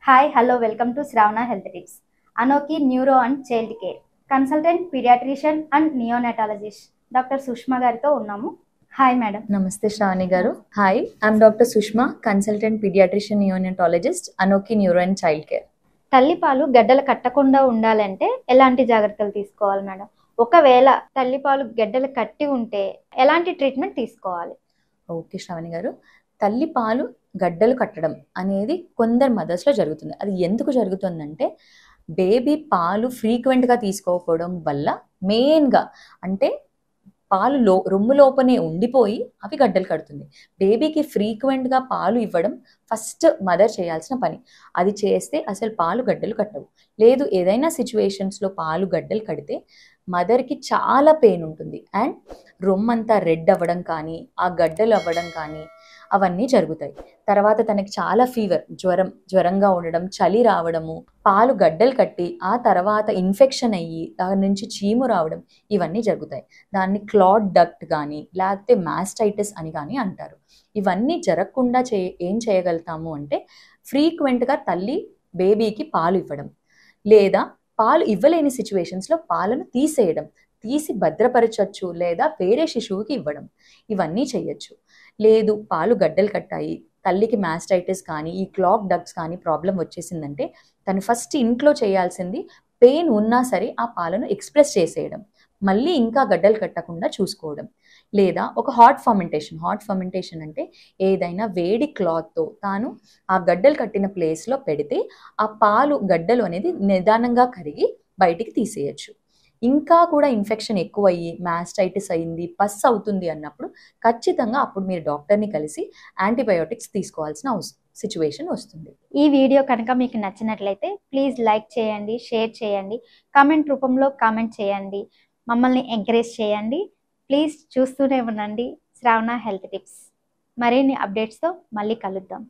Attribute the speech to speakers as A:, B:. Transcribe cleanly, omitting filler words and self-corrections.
A: Hi hello welcome to Shravana health tips. అనోకి neuro and child care consultant pediatrician and neonatologist doctor Sushma గారితో ఉన్నాము. Hi madam.
B: నమస్తే Shravani garu. Hi, I'm doctor Sushma, consultant pediatrician neonatologist, అనోకి neuro and child care.
A: తల్లిపాలు గడ్డలు కట్టకుండా ఉండాలంటే ఎలాంటి జాగ్రత్తలు తీసుకోవాలి మేడం? ఒకవేళ తల్లిపాలు గడ్డలు కట్టి ఉంటే ఎలాంటి ట్రీట్మెంట్ తీసుకోవాలి?
B: ఓకే శ్రావణి గారు, తల్లిపాలు గడ్డలు కట్టడం అనేది కొందరు మదర్స్లో జరుగుతుంది. అది ఎందుకు జరుగుతుందంటే బేబీ పాలు ఫ్రీక్వెంట్గా తీసుకోకపోవడం వల్ల మెయిన్గా అంటే పాలు రొమ్ము లోపనే ఉండిపోయి అవి గడ్డలు కడుతుంది. బేబీకి ఫ్రీక్వెంట్గా పాలు ఇవ్వడం ఫస్ట్ మదర్ చేయాల్సిన పని. అది చేస్తే అసలు పాలు గడ్డలు కట్టవు. లేదు ఏదైనా సిచ్యువేషన్స్లో పాలు గడ్డలు కడితే మదర్కి చాలా పెయిన్ ఉంటుంది అండ్ రొమ్మంతా రెడ్ అవ్వడం కానీ ఆ గడ్డలు అవ్వడం కానీ అవన్నీ జరుగుతాయి. తర్వాత తనకి చాలా ఫీవర్, జ్వరంగా ఉండడం, చలి రావడము, పాలు గడ్డలు కట్టి ఆ తర్వాత ఇన్ఫెక్షన్ అయ్యి దాని నుంచి చీము రావడం ఇవన్నీ జరుగుతాయి. దాన్ని క్లాట్ డక్ట్ కానీ లేకపోతే మాస్టైటిస్ అని కానీ అంటారు. ఇవన్నీ జరగకుండా ఏం చేయగలుగుతాము అంటే ఫ్రీక్వెంట్గా తల్లి బేబీకి పాలు ఇవ్వడం, లేదా పాలు ఇవ్వలేని సిచ్యువేషన్స్లో పాలను తీసి భద్రపరచచ్చు, లేదా వేరే శిశువుకి ఇవ్వడం, ఇవన్నీ చేయొచ్చు. లేదు పాలు గడ్డలు కట్టాయి, తల్లికి మాస్టైటిస్ కానీ ఈ క్లాక్ డక్ట్స్ కానీ ప్రాబ్లం వచ్చేసిందంటే తను ఫస్ట్ ఇంట్లో చేయాల్సింది పెయిన్ ఉన్నా సరే ఆ పాలను ఎక్స్ప్రెస్ చేసేయడం, మళ్ళీ ఇంకా గడ్డలు కట్టకుండా చూసుకోవడం. లేదా ఒక హాట్ ఫర్మెంటేషన్ అంటే ఏదైనా వేడి క్లాత్తో తాను ఆ గడ్డలు కట్టిన ప్లేస్లో పెడితే ఆ పాలు గడ్డలు అనేది నిదానంగా కరిగి బయటికి తీసేయచ్చు. ఇంకా కూడా ఇన్ఫెక్షన్ ఎక్కువయ్యి మాస్టైటిస్ అయింది, పస్ అవుతుంది అన్నప్పుడు ఖచ్చితంగా అప్పుడు మీరు డాక్టర్ని కలిసి యాంటీబయోటిక్స్ తీసుకోవాల్సిన సిచ్యువేషన్ వస్తుంది.
A: ఈ వీడియో కనుక మీకు నచ్చినట్లయితే ప్లీజ్ లైక్ చేయండి, షేర్ చేయండి, కామెంట్ రూపంలో కామెంట్ చేయండి, మమ్మల్ని ఎంకరేజ్ చేయండి. ప్లీజ్ చూస్తూనే ఉండండి శ్రావణ హెల్త్ టిప్స్. మరిన్ని అప్డేట్స్తో మళ్ళీ కలుద్దాం.